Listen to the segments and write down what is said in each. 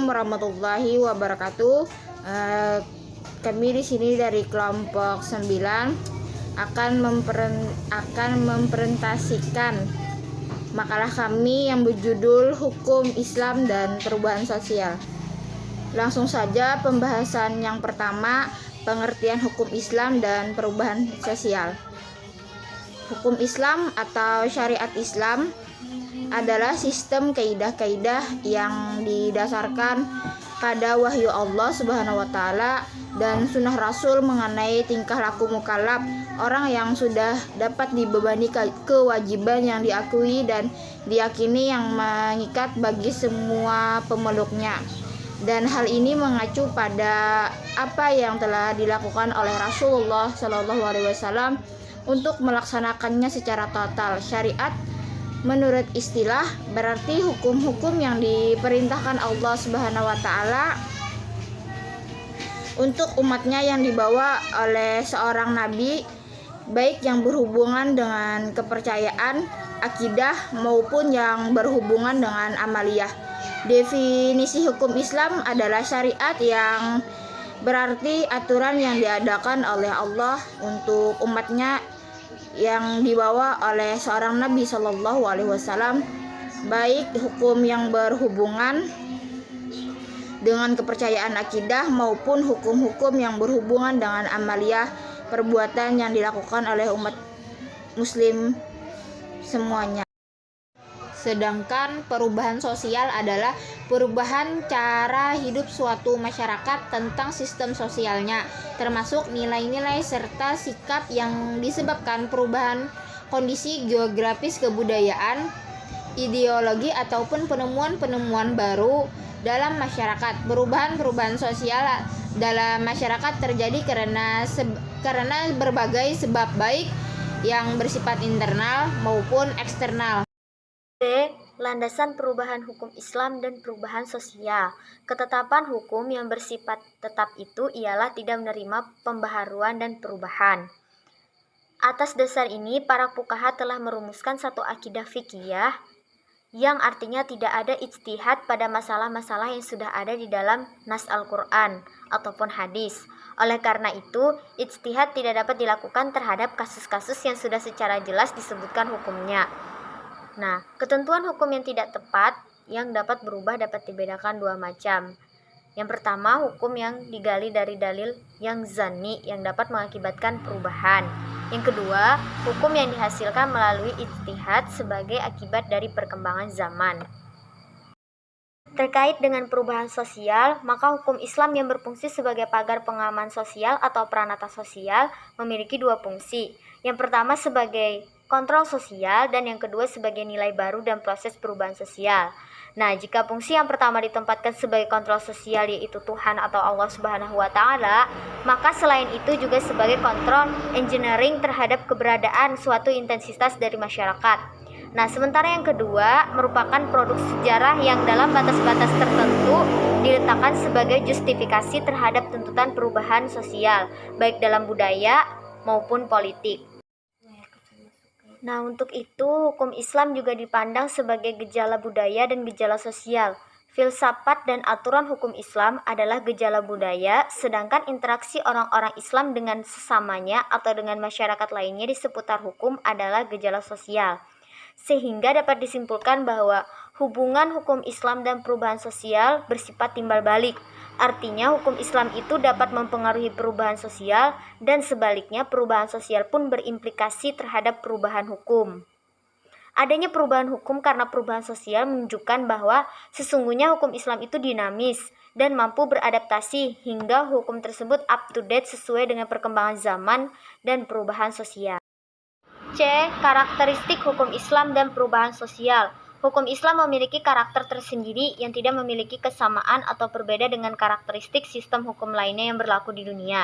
Assalamualaikum warahmatullahi wabarakatuh. Kami di sini dari kelompok 9 akan mempresentasikan makalah kami yang berjudul Hukum Islam dan Perubahan Sosial. Langsung saja pembahasan yang pertama, pengertian hukum Islam dan perubahan sosial. Hukum Islam atau syariat Islam adalah sistem kaidah-kaidah yang didasarkan pada wahyu Allah Subhanahu wa taala dan sunnah Rasul mengenai tingkah laku mukallaf, orang yang sudah dapat dibebani kewajiban yang diakui dan diyakini yang mengikat bagi semua pemeluknya. Dan hal ini mengacu pada apa yang telah dilakukan oleh Rasulullah Shallallahu Alaihi Wasallam untuk melaksanakannya secara total. Syariat menurut istilah berarti hukum-hukum yang diperintahkan Allah Subhanahu wa taala untuk umatnya yang dibawa oleh seorang nabi, baik yang berhubungan dengan kepercayaan, akidah maupun yang berhubungan dengan amaliyah. Definisi hukum Islam adalah syariat yang berarti aturan yang diadakan oleh Allah untuk umatnya yang dibawa oleh seorang Nabi Shallallahu Alaihi Wasallam, baik hukum yang berhubungan dengan kepercayaan akidah maupun hukum-hukum yang berhubungan dengan amaliyah, perbuatan yang dilakukan oleh umat muslim semuanya. Sedangkan perubahan sosial adalah perubahan cara hidup suatu masyarakat tentang sistem sosialnya, termasuk nilai-nilai serta sikap yang disebabkan perubahan kondisi geografis, kebudayaan, ideologi ataupun penemuan-penemuan baru dalam masyarakat. Perubahan-perubahan sosial dalam masyarakat terjadi karena berbagai sebab, baik yang bersifat internal maupun eksternal. Landasan perubahan hukum Islam dan perubahan sosial. Ketetapan hukum yang bersifat tetap itu ialah tidak menerima pembaharuan dan perubahan. Atas dasar ini, para fuqaha telah merumuskan satu akidah fikih yang artinya tidak ada ijtihad pada masalah-masalah yang sudah ada di dalam nas Al-Quran ataupun hadis. Oleh karena itu, ijtihad tidak dapat dilakukan terhadap kasus-kasus yang sudah secara jelas disebutkan hukumnya. Nah, ketentuan hukum yang tidak tepat yang dapat berubah dapat dibedakan dua macam. Yang pertama, hukum yang digali dari dalil yang zanni yang dapat mengakibatkan perubahan. Yang kedua, hukum yang dihasilkan melalui ijtihad sebagai akibat dari perkembangan zaman. Terkait dengan perubahan sosial, maka hukum Islam yang berfungsi sebagai pagar pengaman sosial atau pranata sosial memiliki dua fungsi. Yang pertama sebagai kontrol sosial dan yang kedua sebagai nilai baru dan proses perubahan sosial. Nah, jika fungsi yang pertama ditempatkan sebagai kontrol sosial yaitu Tuhan atau Allah Subhanahu wa taala, maka selain itu juga sebagai kontrol engineering terhadap keberadaan suatu intensitas dari masyarakat. Nah, sementara yang kedua merupakan produk sejarah yang dalam batas-batas tertentu diletakkan sebagai justifikasi terhadap tuntutan perubahan sosial, baik dalam budaya maupun politik. Nah, untuk itu hukum Islam juga dipandang sebagai gejala budaya dan gejala sosial. Filsafat dan aturan hukum Islam adalah gejala budaya, sedangkan interaksi orang-orang Islam dengan sesamanya atau dengan masyarakat lainnya di seputar hukum adalah gejala sosial. Sehingga dapat disimpulkan bahwa hubungan hukum Islam dan perubahan sosial bersifat timbal balik. Artinya hukum Islam itu dapat mempengaruhi perubahan sosial dan sebaliknya perubahan sosial pun berimplikasi terhadap perubahan hukum. Adanya perubahan hukum karena perubahan sosial menunjukkan bahwa sesungguhnya hukum Islam itu dinamis dan mampu beradaptasi hingga hukum tersebut up to date sesuai dengan perkembangan zaman dan perubahan sosial. C. Karakteristik hukum Islam dan perubahan sosial. Hukum Islam memiliki karakter tersendiri yang tidak memiliki kesamaan atau berbeda dengan karakteristik sistem hukum lainnya yang berlaku di dunia.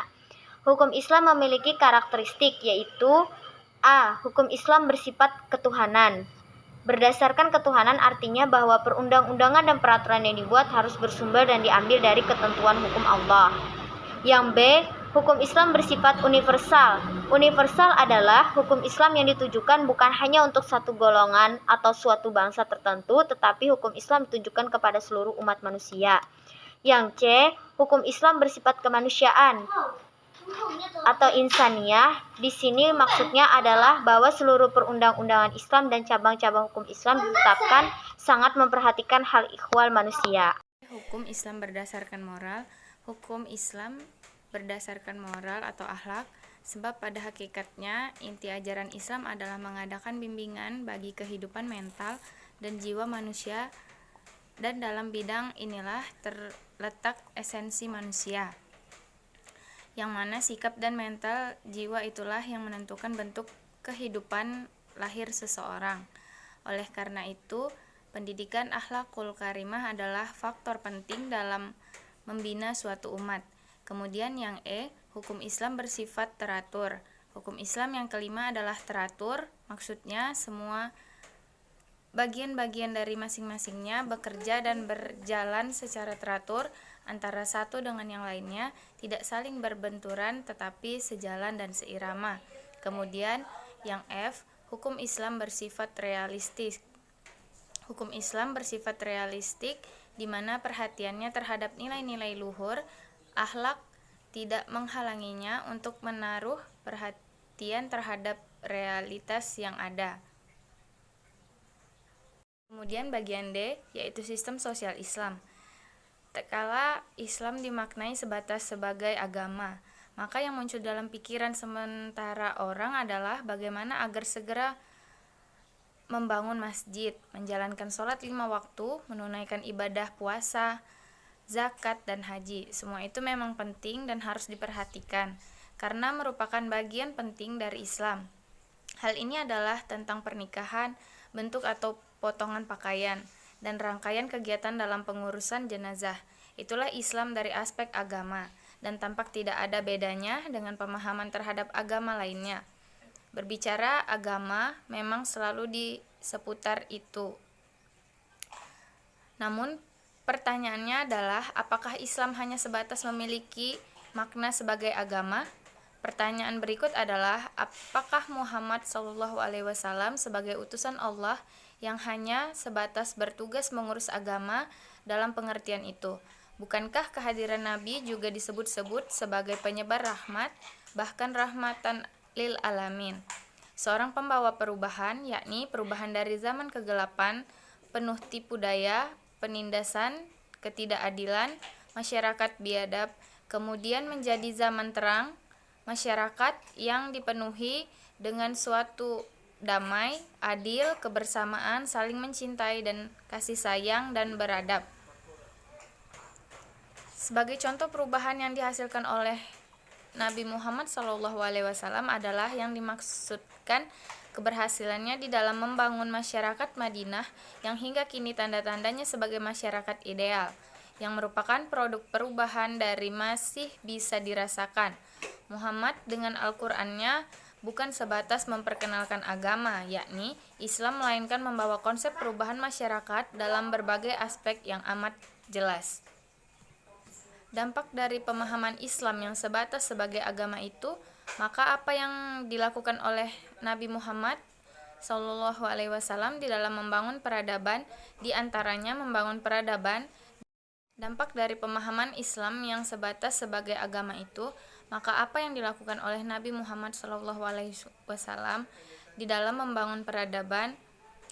Hukum Islam memiliki karakteristik yaitu A. Hukum Islam bersifat ketuhanan. Berdasarkan ketuhanan artinya bahwa perundang-undangan dan peraturan yang dibuat harus bersumber dan diambil dari ketentuan hukum Allah. Yang B. Hukum Islam bersifat universal. Universal adalah hukum Islam yang ditujukan bukan hanya untuk satu golongan atau suatu bangsa tertentu, tetapi hukum Islam ditujukan kepada seluruh umat manusia. Yang C, hukum Islam bersifat kemanusiaan atau insaniyah. Di sini maksudnya adalah bahwa seluruh perundang-undangan Islam dan cabang-cabang hukum Islam ditetapkan sangat memperhatikan hal ikhwal manusia. Hukum Islam berdasarkan moral. Hukum Islam berdasarkan moral atau akhlak, sebab pada hakikatnya inti ajaran Islam adalah mengadakan bimbingan bagi kehidupan mental dan jiwa manusia, dan dalam bidang inilah terletak esensi manusia, yang mana sikap dan mental jiwa itulah yang menentukan bentuk kehidupan lahir seseorang. Oleh karena itu, pendidikan akhlakul karimah adalah faktor penting dalam membina suatu umat. Kemudian yang E, hukum Islam bersifat teratur. Hukum Islam yang kelima adalah teratur, maksudnya semua bagian-bagian dari masing-masingnya bekerja dan berjalan secara teratur antara satu dengan yang lainnya, tidak saling berbenturan tetapi sejalan dan seirama. Kemudian yang F, hukum Islam bersifat realistis. Hukum Islam bersifat realistik, di mana perhatiannya terhadap nilai-nilai luhur, akhlak tidak menghalanginya untuk menaruh perhatian terhadap realitas yang ada. Kemudian bagian D, yaitu sistem sosial Islam. Tatkala Islam dimaknai sebatas sebagai agama, maka yang muncul dalam pikiran sementara orang adalah bagaimana agar segera membangun masjid, menjalankan sholat 5 waktu, menunaikan ibadah puasa, zakat, dan haji. Semua itu memang penting dan harus diperhatikan, karena merupakan bagian penting dari Islam. Hal ini adalah tentang pernikahan, bentuk atau potongan pakaian, dan rangkaian kegiatan dalam pengurusan jenazah. Itulah Islam dari aspek agama, dan tampak tidak ada bedanya dengan pemahaman terhadap agama lainnya. Berbicara agama memang selalu di seputar itu. Namun pertanyaannya adalah, apakah Islam hanya sebatas memiliki makna sebagai agama? Pertanyaan berikut adalah, apakah Muhammad SAW sebagai utusan Allah yang hanya sebatas bertugas mengurus agama dalam pengertian itu? Bukankah kehadiran Nabi juga disebut-sebut sebagai penyebar rahmat, bahkan rahmatan lil alamin? Seorang pembawa perubahan, yakni perubahan dari zaman kegelapan, penuh tipu daya, penindasan, ketidakadilan, masyarakat biadab, kemudian menjadi zaman terang, masyarakat yang dipenuhi dengan suatu damai, adil, kebersamaan, saling mencintai dan kasih sayang dan beradab. Sebagai contoh perubahan yang dihasilkan oleh Nabi Muhammad SAW adalah yang dimaksudkan keberhasilannya di dalam membangun masyarakat Madinah yang hingga kini tanda-tandanya sebagai masyarakat ideal, yang merupakan produk perubahan dari masih bisa dirasakan. Muhammad dengan Al-Qur'annya bukan sebatas memperkenalkan agama, yakni Islam, melainkan membawa konsep perubahan masyarakat dalam berbagai aspek yang amat jelas. Dampak dari pemahaman Islam yang sebatas sebagai agama itu, maka apa yang dilakukan oleh Nabi Muhammad SAW di dalam membangun peradaban, di antaranya membangun peradaban. Dampak dari pemahaman Islam yang sebatas sebagai agama itu, maka apa yang dilakukan oleh Nabi Muhammad SAW di dalam membangun peradaban,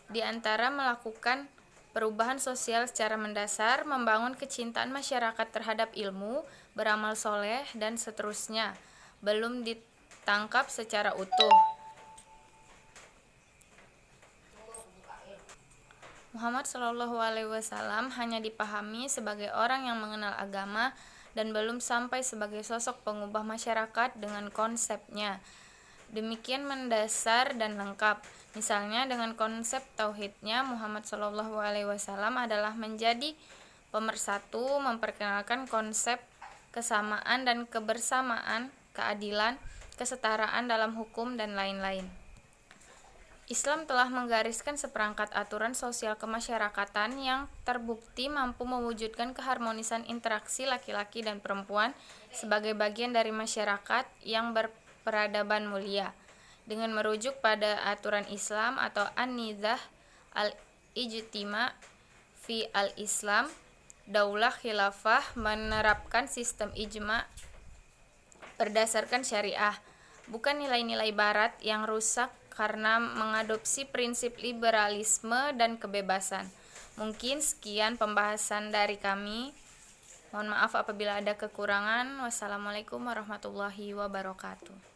di antara melakukan perubahan sosial secara mendasar, membangun kecintaan masyarakat terhadap ilmu, beramal soleh, dan seterusnya, belum ditangkap secara utuh. Muhammad SAW hanya dipahami sebagai orang yang mengenal agama dan belum sampai sebagai sosok pengubah masyarakat dengan konsepnya. Demikian mendasar dan lengkap. Misalnya dengan konsep tauhidnya, Muhammad SAW adalah menjadi pemersatu, memperkenalkan konsep kesamaan dan kebersamaan, keadilan, kesetaraan dalam hukum, dan lain-lain. Islam telah menggariskan seperangkat aturan sosial kemasyarakatan yang terbukti mampu mewujudkan keharmonisan interaksi laki-laki dan perempuan sebagai bagian dari masyarakat yang berperadaban mulia. Dengan merujuk pada aturan Islam atau An-Nizah al-Ijtima fi al-Islam, Daulah khilafah menerapkan sistem ijma berdasarkan syariah, bukan nilai-nilai barat yang rusak karena mengadopsi prinsip liberalisme dan kebebasan. Mungkin sekian pembahasan dari kami. Mohon maaf apabila ada kekurangan. Wassalamualaikum warahmatullahi wabarakatuh.